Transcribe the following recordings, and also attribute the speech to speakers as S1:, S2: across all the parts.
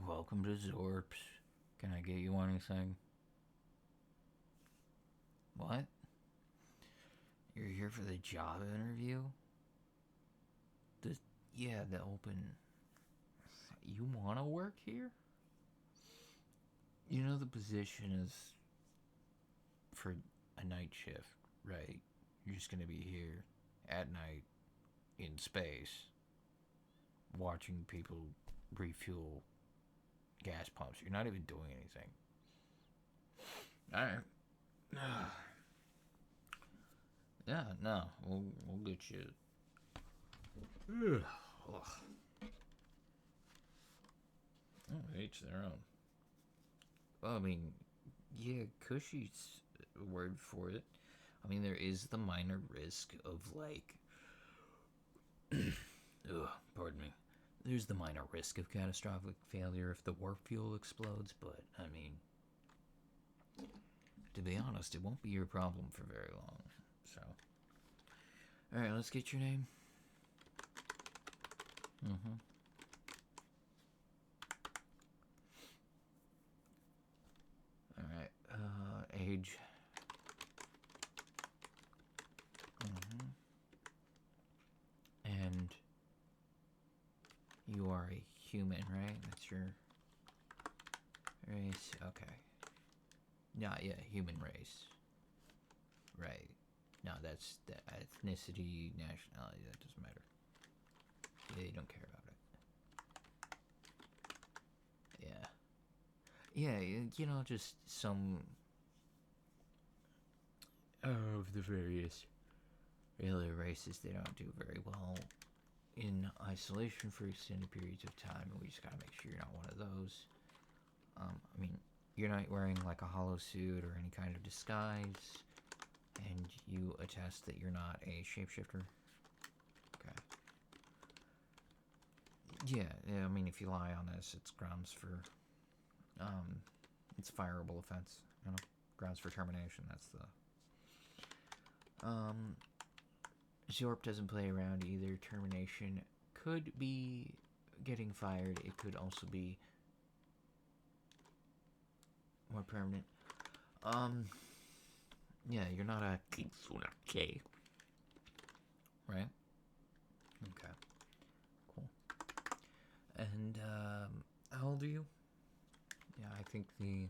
S1: welcome to Zorps. Can I get you anything? What? You're here for the job interview? The yeah, the open. You want to work here? You know the position is for a night shift, right? You're just gonna be here at night in space, watching people refuel gas pumps. You're not even doing anything. All right. Yeah, no, we'll get you. Ugh. Oh, each their own. Well, I mean, yeah, cushy's a word for it. I mean, there is the minor risk of like, ugh, pardon me. There's the minor risk of catastrophic failure if the warp fuel explodes, but I mean, to be honest, it won't be your problem for very long. So, all right, let's get your name. Mm-hmm. All right. Age. Mm-hmm. And you are a human, right? That's your race. Okay. No, yeah, human race. Right. No, that's the ethnicity, nationality. That doesn't matter. Yeah, you don't care about it. Yeah. Yeah, just some of the various alien races. They don't do very well in isolation for extended periods of time, and we just gotta make sure you're not one of those. I mean, you're not wearing like a hollow suit or any kind of disguise, and you attest that you're not a shapeshifter. Okay. Yeah. I mean, if you lie on this, it's grounds for, it's a fireable offense. Grounds for termination. That's the. Zorp doesn't play around either. Termination could be getting fired. It could also be more permanent. Yeah, you're not a Kitsunake, right? Okay, cool. And how old are you? Yeah, I think the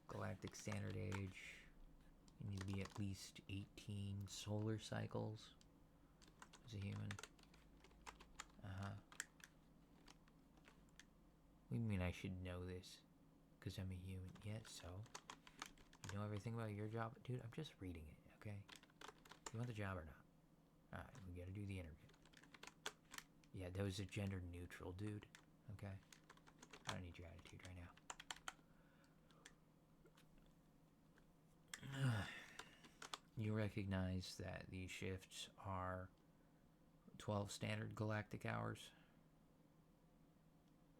S1: galactic standard age, you need to be at least 18 solar cycles as a human. Uh-huh. What do you mean I should know this? Because I'm a human. Yeah, so? You know everything about your job? Dude, I'm just reading it, okay? You want the job or not? Alright, we gotta do the interview. Yeah, that was a gender neutral, dude. Okay? I don't need your attitude right now. You recognize that these shifts are 12 standard galactic hours?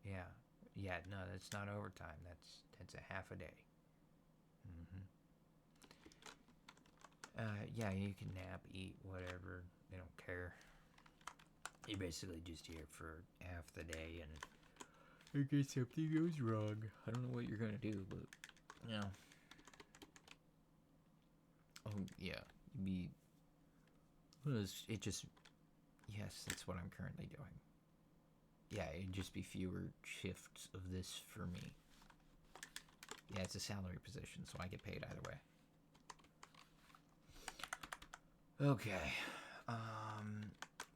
S1: Yeah. Yeah, no, that's not overtime. That's a half a day. Mm-hmm. Yeah, you can nap, eat, whatever. They don't care. You're basically just here for half the day, and in case something goes wrong, I don't know what you're gonna do, but you know. Oh yeah, it just yes, that's what I'm currently doing. Yeah, it'd just be fewer shifts of this for me. Yeah, it's a salary position, so I get paid either way. Okay.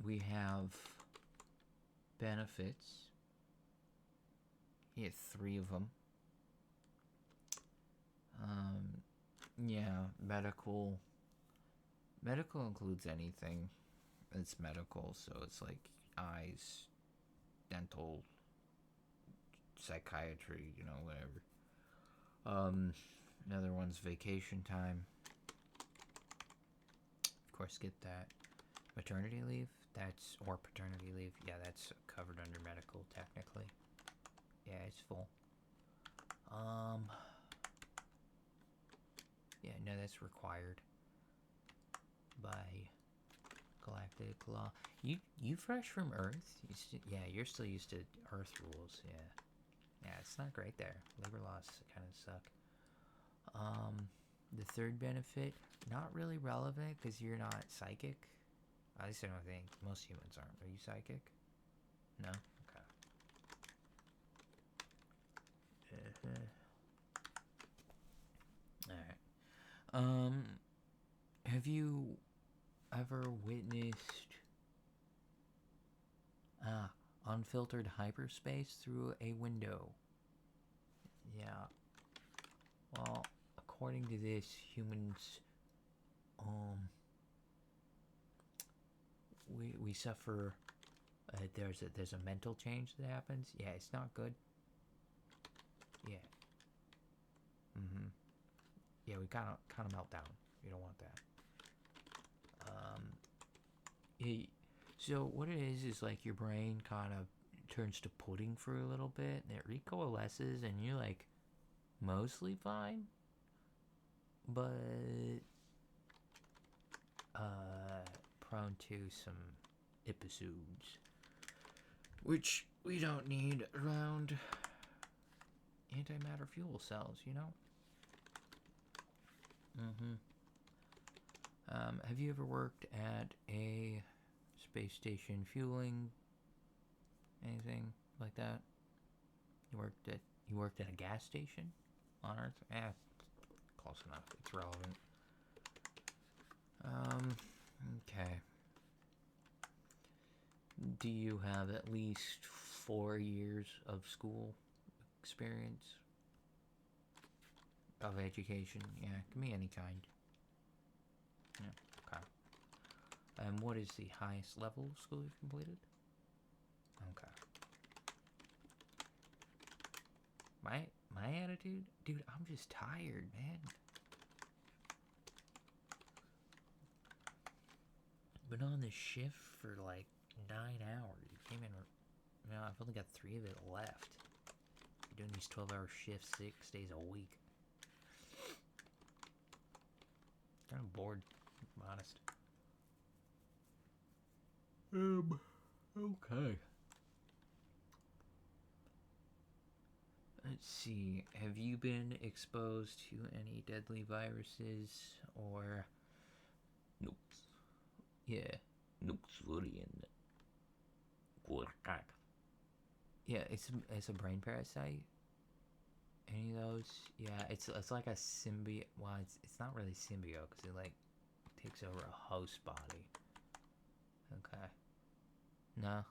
S1: We have benefits. Yeah, 3 of them. Yeah, medical. Medical includes anything that's medical, so it's like eyes, dental, psychiatry, whatever. Another one's vacation time. Of course, get that. Maternity leave, or paternity leave. Yeah, that's covered under medical technically. Yeah, it's full. Yeah, no, that's required by Galactic Law. You fresh from Earth? Yeah, you're still used to Earth rules. Yeah. Yeah, it's not great there. Labor laws kind of suck. The third benefit, not really relevant because you're not psychic. At least I don't think. Most humans aren't. Are you psychic? No? Okay. Alright. Have you ever witnessed unfiltered hyperspace through a window? Yeah. Well, according to this, humans, we suffer. There's a mental change that happens. Yeah, it's not good. Yeah. Yeah, we kind of melt down. You don't want that. So what it is like your brain kind of turns to pudding for a little bit, and it recoalesces, and you're like mostly fine, but prone to some episodes, which we don't need around antimatter fuel cells, you know? Have you ever worked at a space station fueling anything like that? You worked at a gas station on Earth? Close enough. It's relevant. Okay. Do you have at least 4 years of school experience? Of education? Yeah, it can be any kind. Yeah, okay. And what is the highest level of school you've completed? Okay. My attitude? Dude, I'm just tired, man. Been on this shift for like 9 hours. You came in. Now I've only got 3 of it left. Doing these 12-hour shifts 6 days a week. Kind of bored, if I'm honest. Okay. Let's see. Have you been exposed to any deadly viruses or nukes? Yeah, nukes. Yeah, it's a brain parasite. Any of those? Yeah, it's like a symbiote. Well, it's not really symbiote because it like takes over a host body. Okay. No.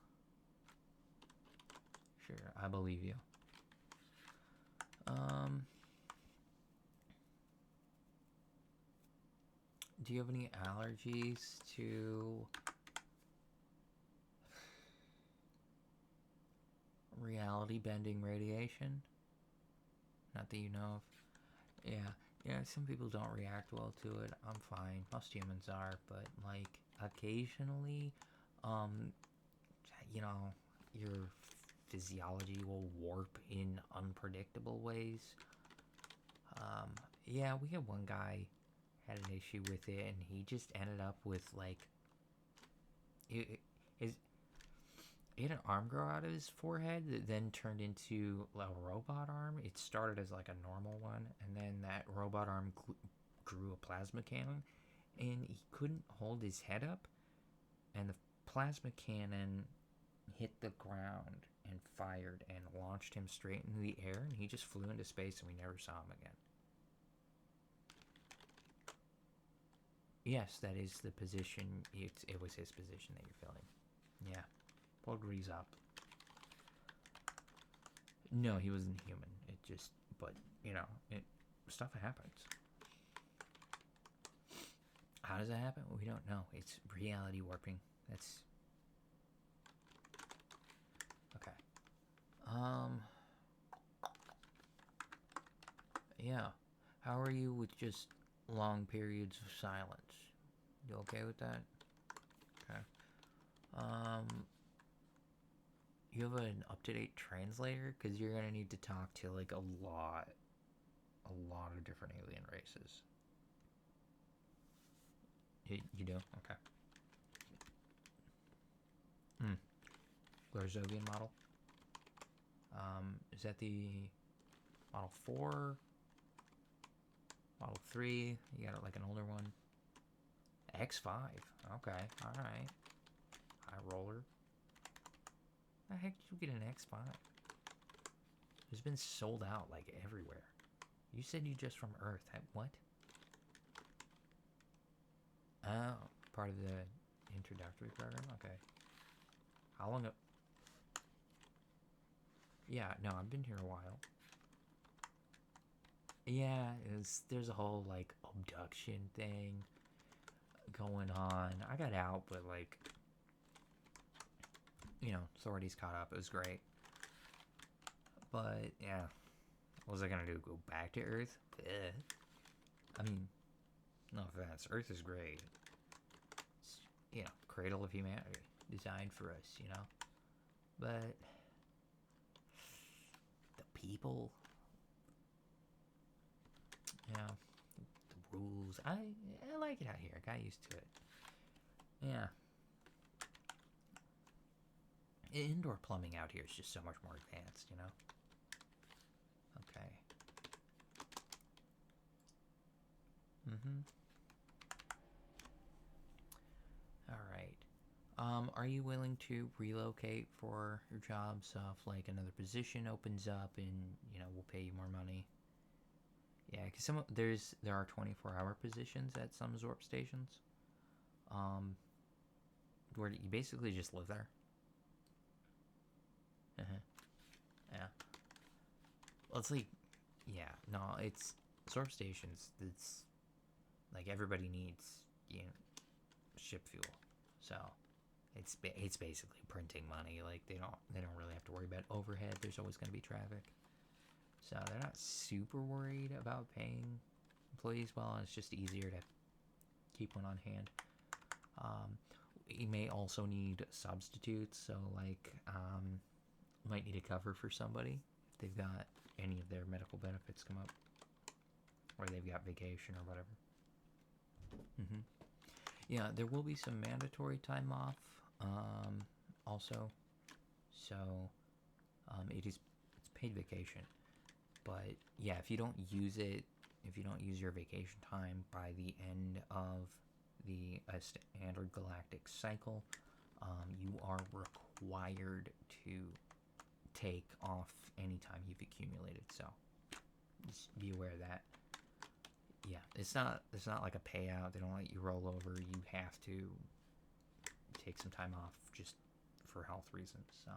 S1: Sure, I believe you. Do you have any allergies to reality bending radiation? Not that you know of. Yeah, some people don't react well to it. I'm fine. Most humans are, but like occasionally, you know, your physiology will warp in unpredictable ways. Yeah, we had one guy had an issue with it, and he just ended up with like his he had an arm grow out of his forehead that then turned into a robot arm. It started as like a normal one, and then that robot arm grew a plasma cannon, and he couldn't hold his head up, and the plasma cannon hit the ground and fired and launched him straight into the air, and he just flew into space, and we never saw him again. Yes, that is the position. It was his position that you're filling. Yeah. Grease up. No, he wasn't human. It just, but you know, stuff happens. How does that happen? We don't know. It's reality warping. That's okay. Yeah. How are you with just long periods of silence? You okay with that? Okay. You have an up-to-date translator? Because you're gonna need to talk to like a lot of different alien races. You do? Okay. Glorzovian model. Is that the Model 4? Model 3? You got like an older one? X5. Okay, alright. High roller. The heck did you get an X5? It's been sold out like everywhere. You said you just from Earth. What? Oh, part of the introductory program? Okay. How long? Yeah, no, I've been here a while. Yeah, there's a whole like abduction thing going on. I got out, but like, you know, authorities caught up. It was great. But yeah, what was I gonna do? Go back to Earth? Ugh. I mean, no offense. Earth is great. It's, you know, cradle of humanity, designed for us. You know, but the people, you know, the rules. I like it out here. I got used to it. Yeah. Indoor plumbing out here is just so much more advanced, you know? Okay. Alright. Are you willing to relocate for your job? So if, like, another position opens up and, you know, we'll pay you more money. Yeah, because there are 24-hour positions at some Zorp stations. Where you basically just live there. Yeah. Well, it's like, yeah, no, it's Zorp stations. It's like everybody needs, you know, ship fuel, so it's basically printing money. Like they don't really have to worry about overhead. There's always going to be traffic, so they're not super worried about paying employees well. It's just easier to keep one on hand. You may also need substitutes, so like might need a cover for somebody if they've got any of their medical benefits come up, or they've got vacation or whatever. Yeah, there will be some mandatory time off also, so it's paid vacation, but yeah, if you don't use your vacation time by the end of the standard galactic cycle, you are required to take off anytime you've accumulated, so just be aware of that. Yeah, it's not like a payout. They don't let you roll over. You have to take some time off just for health reasons. So,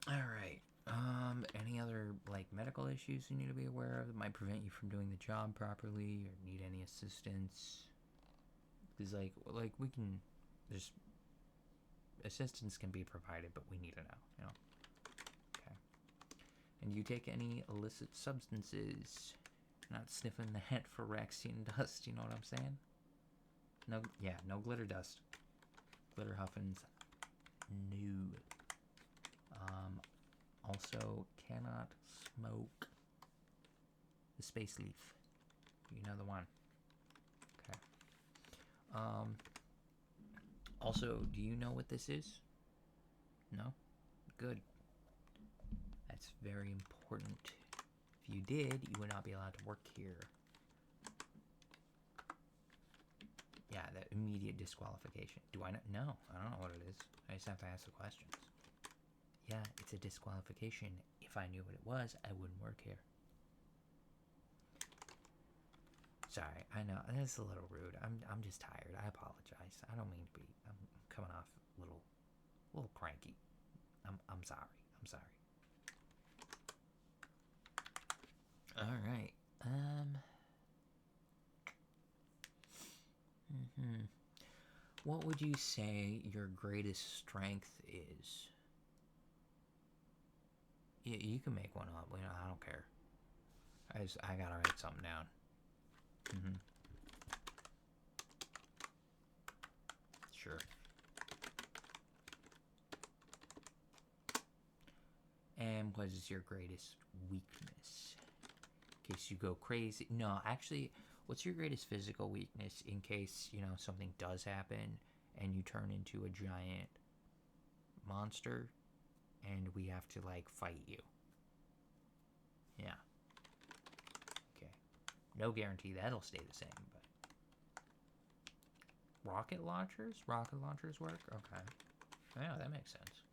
S1: all right. Any other like medical issues you need to be aware of that might prevent you from doing the job properly, or need any assistance? Because like we can, there's assistance can be provided, but we need to know. You know. Okay. And you take any illicit substances? Not sniffing the head for Rexian dust, you know what I'm saying? No, yeah, no glitter dust. Glitter huffins, no. Also cannot smoke the space leaf. You know the one. Okay. Also, do you know what this is? No? Good. That's very important. If you did, you would not be allowed to work here. Yeah, that immediate disqualification. Do I know? No, I don't know what it is. I just have to ask the questions. Yeah, it's a disqualification. If I knew what it was, I wouldn't work here. Sorry, I know that's a little rude. I'm just tired. I apologize. I don't mean to be. I'm coming off a little cranky. I'm sorry. I'm sorry. All right. What would you say your greatest strength is? Yeah, you can make one up. You know, I don't care. I gotta write something down. Sure. And what is your greatest weakness? In case you go crazy. No, actually, what's your greatest physical weakness in case, you know, something does happen and you turn into a giant monster, and we have to, like, fight you. Yeah. Okay. No guarantee that'll stay the same, but... Rocket launchers? Rocket launchers work? Okay. Yeah, that makes sense.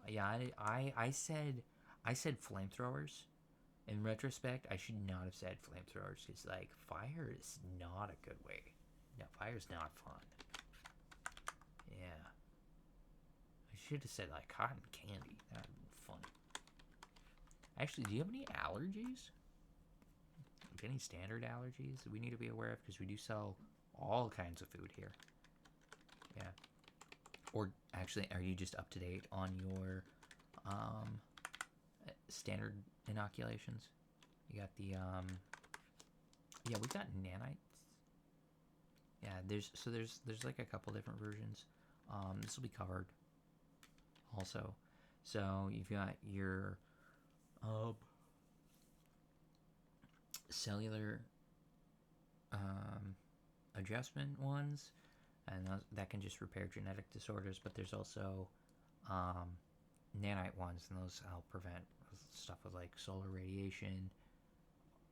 S1: Yeah, I said flamethrowers. In retrospect, I should not have said flamethrowers, because, like, fire is not a good way. No, fire's not fun. Yeah. I should have said, like, cotton candy. That would have been fun. Actually, do you have any allergies? Like, any standard allergies that we need to be aware of? Because we do sell all kinds of food here. Yeah. Or, actually, are you just up to date on your, standard inoculations? You got the, yeah, we've got nanites. Yeah, there's like a couple different versions. This will be covered also. So you've got your cellular adjustment ones, and that can just repair genetic disorders. But there's also nanite ones, and those help prevent stuff with like solar radiation,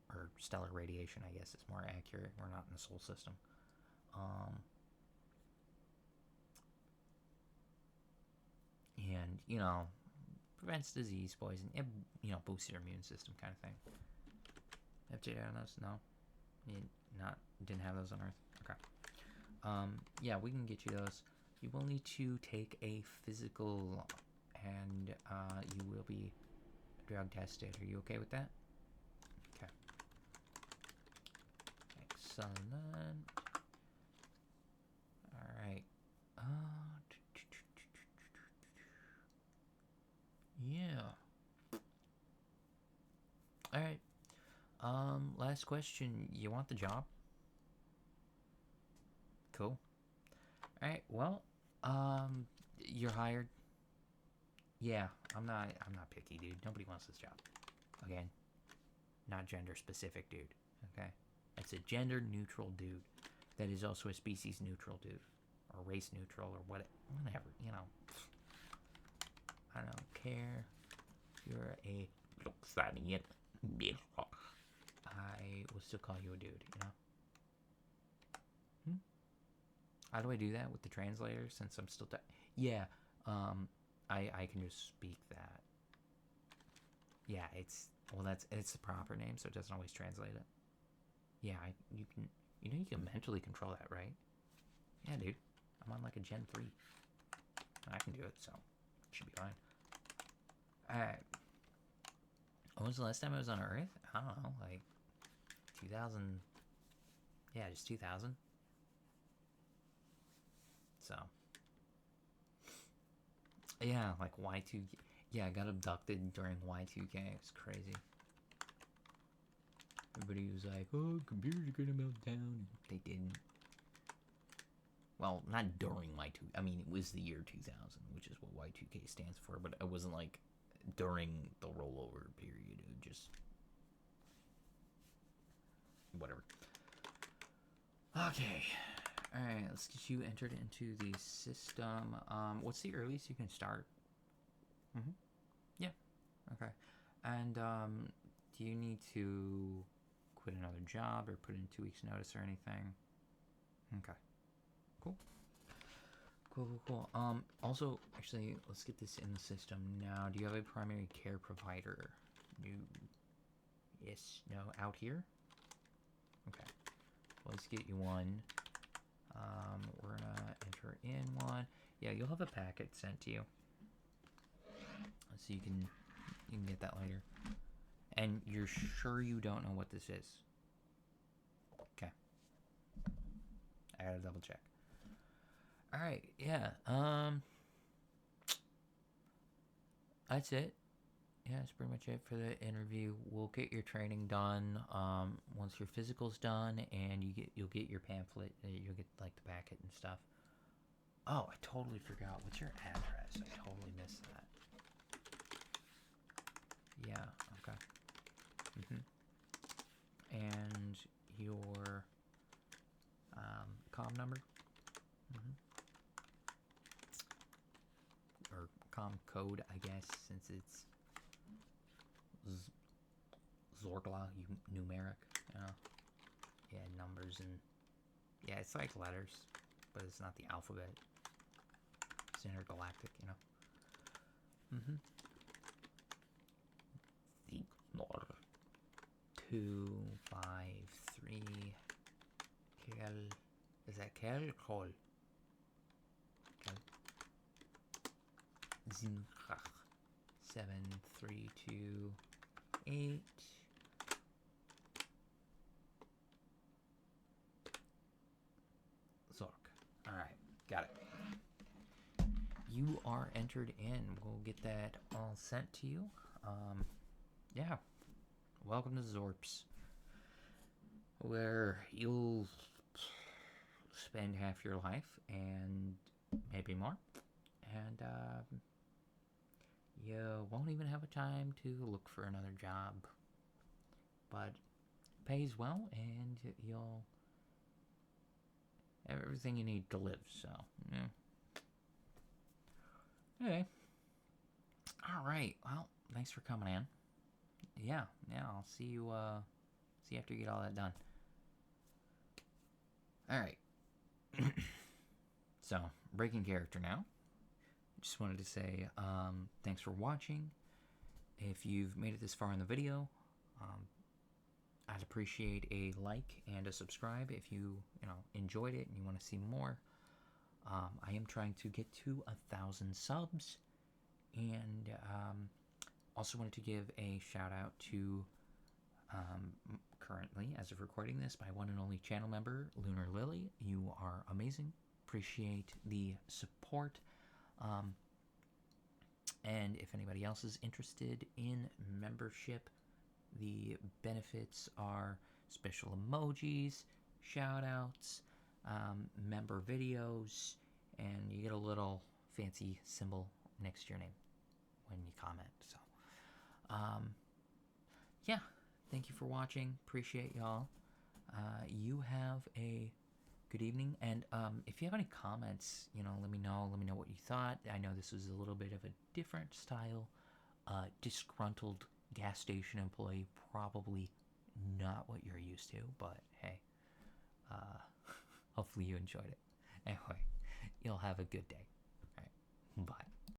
S1: or stellar radiation, I guess is more accurate. We're not in the solar system. And, you know, prevents disease, poison, it, you know, boosts your immune system kind of thing. FJ on those? No? You didn't have those on Earth? Okay. Yeah, we can get you those. You will need to take a physical, and you will be drug tested. Are you okay with that? Okay. Excellent. Alright. Yeah. Alright. Last question. You want the job? Cool. Alright, well, you're hired. Yeah, I'm not picky, dude. Nobody wants this job. Again, not gender specific, dude. Okay? It's a gender neutral dude. That is also a species neutral dude. Or race neutral, or whatever, you know. I don't care. You're a Luxanian. I will still call you a dude, you know? How do I do that with the translator, since I'm still... Yeah, I can just speak that. Yeah, it's the proper name, so it doesn't always translate it. Yeah, you can mentally control that, right? Yeah, dude. I'm on like a Gen 3. I can do it, so it should be fine. Alright. When was the last time I was on Earth? I don't know, like 2000. Yeah, just 2000. So. Yeah, like Y2K. Yeah, I got abducted during Y2K. It's crazy. Everybody was like, oh, computers are gonna melt down. They didn't. Well, not during Y2. I mean, it was the year 2000, which is what Y2K stands for, but it wasn't like during the rollover period. It just... whatever. Okay. Alright, let's get you entered into the system. What's the earliest you can start? Yeah. Okay. And, do you need to quit another job or put in 2 weeks notice or anything? Okay. Cool. Cool. Also, actually, let's get this in the system now. Do you have a primary care provider? No. Yes. No. Out here? Okay. Well, let's get you one. We're gonna enter in one. Yeah, you'll have a packet sent to you. So you can get that later. And you're sure you don't know what this is? Okay. I gotta double check. Alright, yeah. That's it. Yeah, that's pretty much it for the interview. We'll get your training done once your physical's done, and you'll get your pamphlet. You'll get like the packet and stuff. Oh, I totally forgot. What's your address? I totally missed that. Yeah. Okay. And your comm number. Intercom code, I guess, since it's Zorgla numeric. Yeah, numbers and yeah, it's like letters, but it's not the alphabet. It's intergalactic, you know. Ignore 253 Kel. Is that Kel? Kol. Kel. Zinchach. 7328. Zork. Alright, got it. You are entered in. We'll get that all sent to you. Yeah. Welcome to Zorps, where you'll spend half your life and maybe more, and you won't even have a time to look for another job, but pays well, and you'll have everything you need to live. So yeah. Okay. All right. Well, thanks for coming in. Yeah. I'll see you. See you after you get all that done. All right. So, breaking character now. Just wanted to say thanks for watching. If you've made it this far in the video, I'd appreciate a like and a subscribe if you enjoyed it and you want to see more. I am trying to get to 1,000 subs, and also wanted to give a shout out to currently, as of recording this, my one and only channel member, Lunar Lily. You are amazing. Appreciate the support. And if anybody else is interested in membership, the benefits are special emojis, shout outs, member videos, and you get a little fancy symbol next to your name when you comment. So, yeah, thank you for watching. Appreciate y'all. You have a good evening, and if you have any comments, let me know. Let me know what you thought. I know this was a little bit of a different style. Disgruntled gas station employee, probably not what you're used to, but hey, hopefully you enjoyed it. Anyway, you'll have a good day. All right, bye.